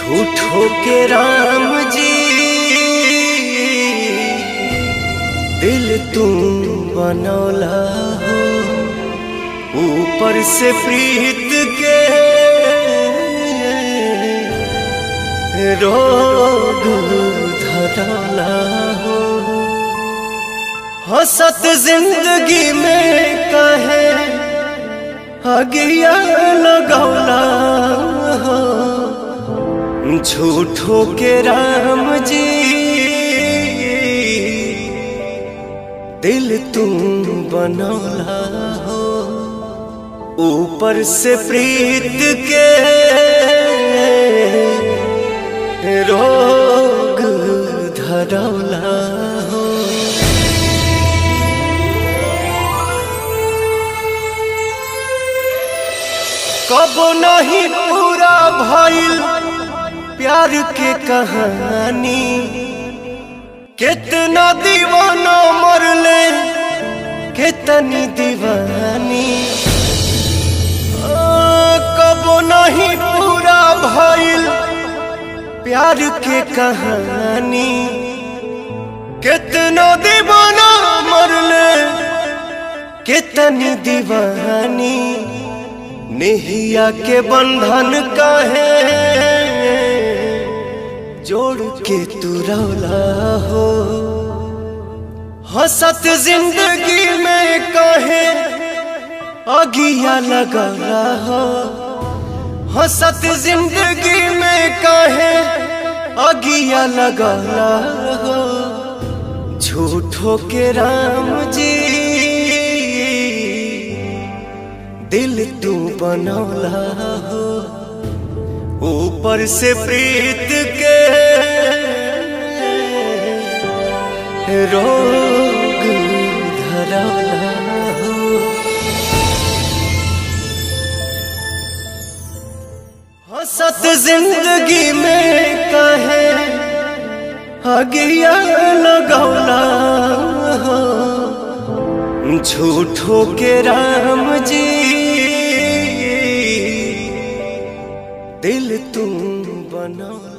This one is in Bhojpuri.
झूठो के राम जी दिल तुम बनौला हो, ऊपर से प्रीत के रोग धरौला हो। हंसत जिंदगी में कहे अगिया लगौला हो, झूठो के राम जी दिल तुम बनौला हो, ऊपर से प्रीत के रोग धरौला हो। कबो नहीं पूरा भइल प्यार के कहानी, कितना दीवाना मरले कितनी दीवानी। कबो नहीं पूरा भइल प्यार के कहानी, कितना दीवाना मरले कितनी दीवानी। नेहिया के बंधन काहे जोड़ के तू रौला हो, हंसत जिंदगी में काहे अगिया लगौला हो। हंसत जिंदगी में काहे अगिया लगौला हो, झूठो के राम जी दिल तू बनौला हो, ऊपर से प्रीत के रोग धरौला हो। हंसत जिंदगी में कहे अगिया लगौला हो, झूठो के राम जी दिल तुम बनौला।